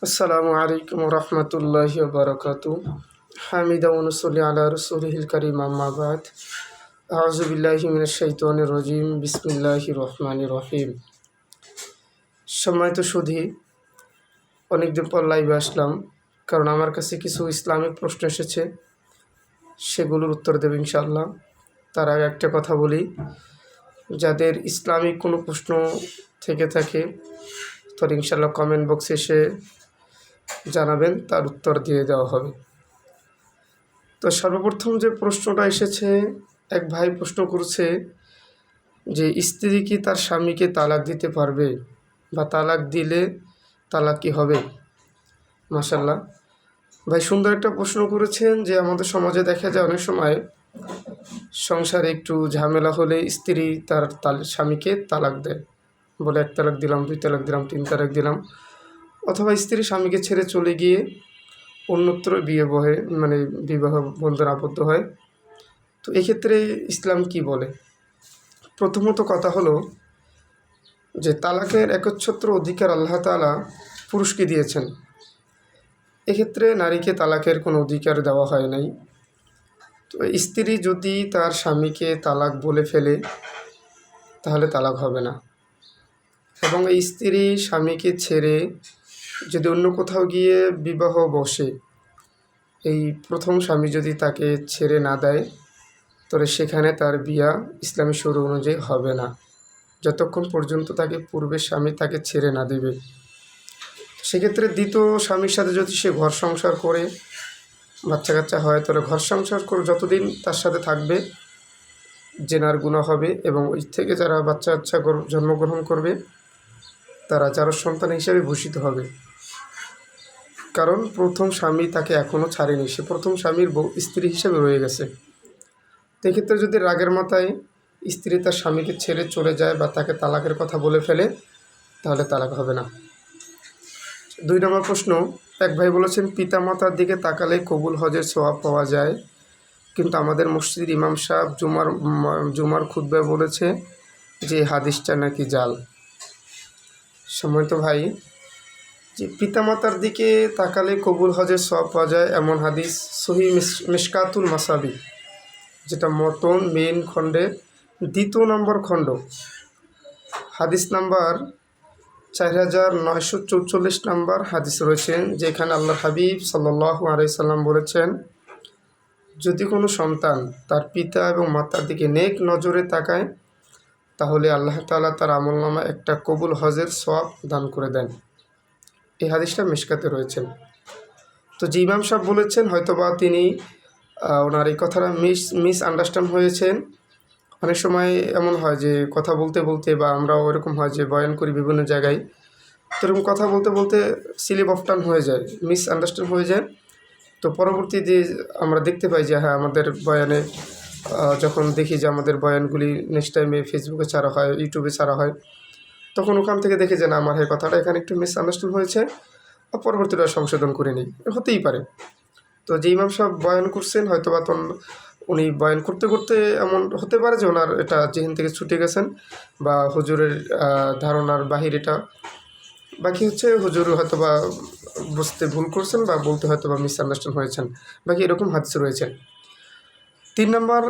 আসসালামু আলাইকুম রহমতুল্লাহি বারাকাতু হামিদা ওনসলি আলা রসুলিল করিম আম্মা বাদ আউযু বিল্লাহি মিনাশ শাইতানির রাজিম বিসমিল্লাহির রহমানির রহিম। সম্মানিত সুধী, অনেকদিন পর লাইভে আসলাম, কারণ আমার কাছে কিছু ইসলামিক প্রশ্ন এসেছে, সেগুলোর উত্তর দেব ইনশাআল্লাহ। তার আগে একটা কথা বলি, যাদের ইসলামিক কোনো প্রশ্ন থেকে থাকে তাহলে ইনশাআল্লাহ কমেন্ট বক্সে এসে জানাবেন, তার উত্তর দিয়ে দেওয়া হবে। তো সর্বপ্রথম যে প্রশ্নটা এসেছে, এক ভাই প্রশ্ন করছে যে স্ত্রী কি তার স্বামীকে তালাক দিতে পারবে, বা তালাক দিলে তালাক কি হবে? মাশাআল্লাহ, ভাই সুন্দর একটা প্রশ্ন করেছেন। যে আমাদের সমাজে দেখা যায় অনেক সময় সংসারে একটু ঝামেলা হলে স্ত্রী তার স্বামীকে তালাক দেয়, বলে এক তালাক দিলাম, দুই তালাক দিলাম, তিন তালাক দিলাম। অথবা স্ত্রী স্বামীকে ছেড়ে চলে গিয়ে অন্যত্র বিবাহ বন্ধন আবদ্ধ হয়। তো এক্ষেত্রে ইসলাম কি বলে? প্রথমত কথা হলো যে তালাকের একচ্ছত্র অধিকার আল্লাহ তাআলা পুরুষকে দিয়েছেন। এক্ষেত্রে নারীকে তালাকের কোনো অধিকার দেওয়া হয় নাই। তো স্ত্রী যদি তার স্বামীকে তালাক বলে ফেলে তাহলে তালাক হবে না, এবং এই স্ত্রী স্বামীকে ছেড়ে যদি অন্য কোথাও গিয়ে বিবাহ বসে, এই প্রথম স্বামী যদি তাকে ছেড়ে না দেয় তবে সেখানে তার বিয়া ইসলামী শরীয়ত অনুযায়ী হবে না, যতক্ষণ পর্যন্ত তাকে পূর্বের স্বামী তাকে ছেড়ে না দেবে। সেক্ষেত্রে দ্বিতীয় স্বামীর সাথে যদি সে ঘর সংসার করে, বাচ্চা কাচ্চা হয়, তাহলে ঘর সংসার করে যতদিন তার সাথে থাকবে জেনার গুনাহ হবে, এবং ওই থেকে যারা বাচ্চা কাচ্চা জন্মগ্রহণ করবে তারা যারা সন্তান হিসেবে ভূষিত হবে। কারণ প্রথম স্বামী তাকে এখনও ছাড়েনি, সে প্রথম স্বামীর স্ত্রী হিসেবে রয়ে গেছে। সেক্ষেত্রে যদি রাগের মাথায় স্ত্রী তার স্বামীকে ছেড়ে চলে যায় বা তাকে তালাকের কথা বলে ফেলে তাহলে তালাক হবে না। 2 নম্বর প্রশ্ন, এক ভাই বলেছেন পিতামাতার দিকে তাকালে কবুল হজের সওয়াব পাওয়া যায়, কিন্তু আমাদের মসজিদের ইমাম সাহেব জুমার খুতবায় বলেছে যে হাদিসটা নাকি জাল। সম্মানিত ভাই, যে পিতামাতার দিকে তাকালে কবুল হজের সওয়াব পাওয়া যায় এমন হাদিস সহিহ মিশকাতুল মাসাবি, যেটা মতন মেন খণ্ডের 2 নম্বর খণ্ড, হাদিস নাম্বার 4944 নম্বর হাদিস রয়েছেন, যেখানে আল্লাহর হাবিব সাল্লাল্লাহু আলাইহি সাল্লাম বলেছেন, যদি কোনো সন্তান তার পিতা এবং মাতার দিকে নেক নজরে তাকায় তাহলে আল্লাহ তাআলা তার আমলনামায় একটা কবুল হজের সওয়াব দান করে দেন। এই হাদিসটা মিশকাতে রয়েছেন। তো যে ইমাম সাহেব বলেছেন, হয়তোবা তিনি ওনার এই কথাটা মিসআন্ডারস্ট্যান্ড হয়েছেন। অনেক সময় এমন হয় যে কথা বলতে বলতে, বা আমরাও এরকম হয় যে বয়ান করি বিভিন্ন জায়গায়, তো এরকম কথা বলতে বলতে স্লিপ অফ টার্ন হয়ে যায়, মিসআন্ডারস্ট্যান্ড হয়ে যায়। তো পরবর্তীতে আমরা দেখতে পাই যে হ্যাঁ, আমাদের বয়ানে যখন দেখি যে আমাদের বয়ানগুলি নেক্সট টাইমে ফেসবুকে ছাড়া হয়, ইউটিউবে ছাড়া হয়, তখন ওখান থেকে দেখে যে না, আমার এই কথাটা এখানে একটু মিসআন্ডারস্ট্যান্ড হয়েছে, পরবর্তীতে সংশোধন করে নিই, হতেই পারে। তো যে ইমাম সাহেব বয়ান করছেন, হয়তো বা উনি বয়ান করতে করতে এমন হতে পারে যে ওনার এটা যেখান থেকে ছুটে গেছেন, বা হুজুরের ধারণার বাহির এটা, বাকি হচ্ছে হুজুর হয়তো বা বুঝতে ভুল করছেন বা বলতে হয়তো বা মিসআন্ডারস্ট্যান্ড হয়েছেন, বাকি এরকম হাদিস রয়েছে। 3 নম্বর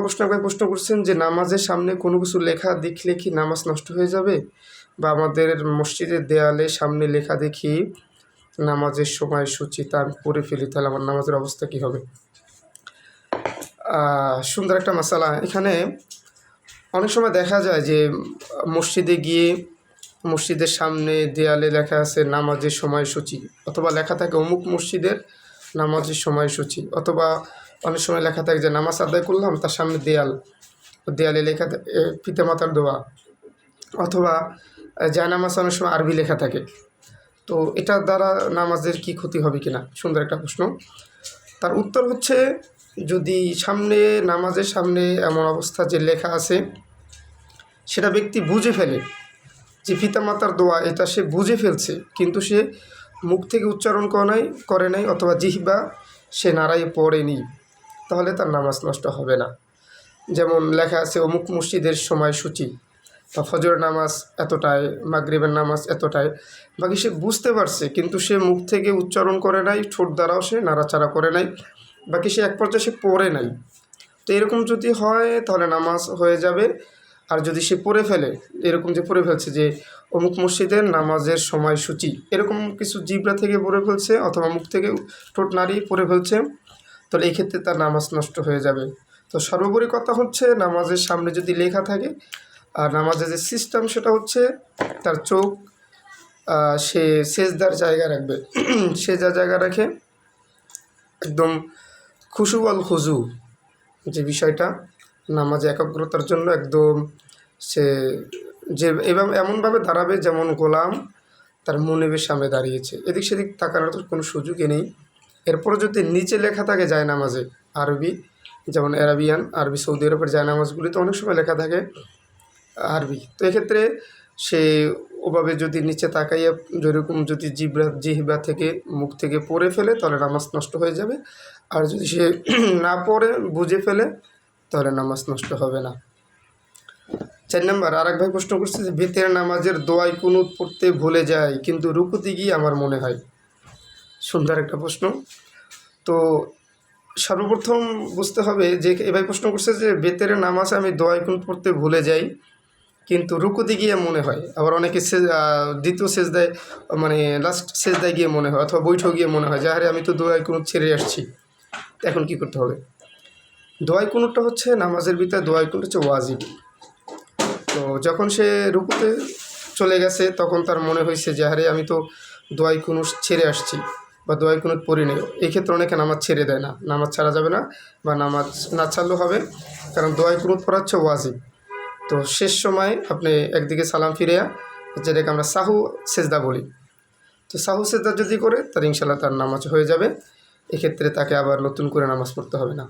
প্রশ্ন এক ভাই প্রশ্ন করছেন যে নামাজের সামনে কোনো কিছু লেখা দেখলে কি নামাজ নষ্ট হয়ে যাবে, বা আমাদের মসজিদের দেয়ালে সামনে লেখা দেখি নামাজের সময় সূচি, তা আমি পড়ে ফেলি, তাহলে আমার নামাজের অবস্থা কী হবে? সুন্দর একটা মাসালা। এখানে অনেক সময় দেখা যায় যে মসজিদে গিয়ে মসজিদের সামনে দেয়ালে লেখা আছে নামাজের সময়সূচি, অথবা লেখা থাকে অমুক মসজিদের নামাজের সময়সূচি, অথবা অনেক সময় লেখা থাকে যে নামাজ আদায় করলাম, তার সামনে দেয়ালে লেখা পিতামাতার দোয়া, অথবা জায়নামাজ অনেক সময় আরবি লেখা থাকে। তো এটার দ্বারা নামাজের কি ক্ষতি হবে কিনা, সুন্দর একটা প্রশ্ন। তার উত্তর হচ্ছে, যদি নামাজের সামনে এমন অবস্থা যে লেখা আছে সেটা ব্যক্তি বুঝে ফেলে যে পিতামাতার দোয়া, এটা সে বুঝে ফেলছে, কিন্তু সে মুখ থেকে উচ্চারণ করে নাই অথবা জিহ্বা সে নাড়াই পড়েনি, তাহলে তার নামাজ নষ্ট হবে না। যেমন লেখা আছে অমুক মসজিদের সময়সূচি, বা ফজরের নামাজ এতটায়, মাগরিবের নামাজ এতটায়, বাকি সে বুঝতে পারছে কিন্তু সে মুখ থেকে উচ্চারণ করে নাই, ঠোঁট দ্বারাও সে নাড়াচাড়া করে নাই, বাকি সে এক পর্যায়ে সে পড়ে নাই। তো এরকম যদি হয় তাহলে নামাজ হয়ে যাবে। আর যদি সে পড়ে ফেলে, এরকম যে পড়ে ফেলছে যে অমুক মসজিদের নামাজের সময়সূচি, এরকম কিছু জিবরা থেকে পড়ে ফেলছে অথবা মুখ থেকে ঠোঁট নাড়িয়ে পড়ে ফেলছে, তাহলে এই ক্ষেত্রে তার নামাজ নষ্ট হয়ে যাবে। তো সর্বোপরি কথা হচ্ছে নামাজের সামনে যদি লেখা থাকে, আর নামাজের যে সিস্টেম সেটা হচ্ছে তার চোখ সে সেজদার জায়গা রাখবে। সে যা জায়গা রাখে একদম খুশু আল খুজু, যে বিষয়টা নামাজে একাগ্রতার জন্য একদম সে যে এমনভাবে দাঁড়াবে যেমন গোলাম তার মুনিবের সামনে দাঁড়িয়েছে, এদিক সেদিক তাকানোর তো কোনো সুযোগই নেই। এরপরে যদি নিচে লেখা থাকে যায় নামাজে আরবি, যেমন অ্যারাবিয়ান আরবি, সৌদি আরবের যায় নামাজগুলিতে অনেক সময় লেখা থাকে আরবি, তো এক্ষেত্রে সে ওভাবে যদি নিচে তাকাইয়া যেরকম যদি জিহ্বা থেকে মুখ থেকে পড়ে ফেলে তাহলে নামাজ নষ্ট হয়ে যাবে। আর যদি সে না পড়ে বুঝে ফেলে তাহলে নামাজ নষ্ট হবে না। 4 নম্বর, আর এক ভাই প্রশ্ন করছে যে বেতের নামাজের দোয়াই কুনুত পড়তে ভুলে যায় কিন্তু রুকুতে গিয়ে আমার মনে হয়। সুন্দর একটা প্রশ্ন। তো সর্বপ্রথম বুঝতে হবে যে এভাবে প্রশ্ন করছে যে বেতের নামাজে আমি দোয়াই কুনুত পড়তে ভুলে যাই কিন্তু রুকুতে গিয়ে মনে হয়, আবার অনেকে দ্বিতীয় সেজদায় মানে লাস্ট সেজদায় গিয়ে মনে হয় অথবা বৈঠক গিয়ে মনে হয় যে আরে আমি তো দোয়াই কুনুত ছেড়ে আসছি, এখন কি করতে হবে? দোয়াই কুনুতটা হচ্ছে নামাজের ভিতরে, দোয়াই কুনুত হচ্ছে ওয়াজিব। তো যখন সে রুকুতে চলে গেছে তখন তার মনে হয়েছে যে আরে আমি তো দোয়াই কুনুত ছেড়ে আসছি বা দোয়াই কুনুত পড়ি নেই। এক্ষেত্রে অনেকে নামাজ ছেড়ে দেয় না, নামাজ ছাড়া যাবে না বা নামাজ না ছাড়লেও হবে, কারণ দোয়াই কুনুত পড়া হচ্ছে ওয়াজিব। তো শেষ সময় আপনি একদিকে সালাম ফিরিয়া, যেটাকে আমরা সাহু সেজদা বলি, তো সাহু সেজদা যদি করে তার ইনশাল্লাহ তার নামাজ হয়ে যাবে। এক্ষেত্রে তাকে আবার নতুন করে নামাজ পড়তে হবে না।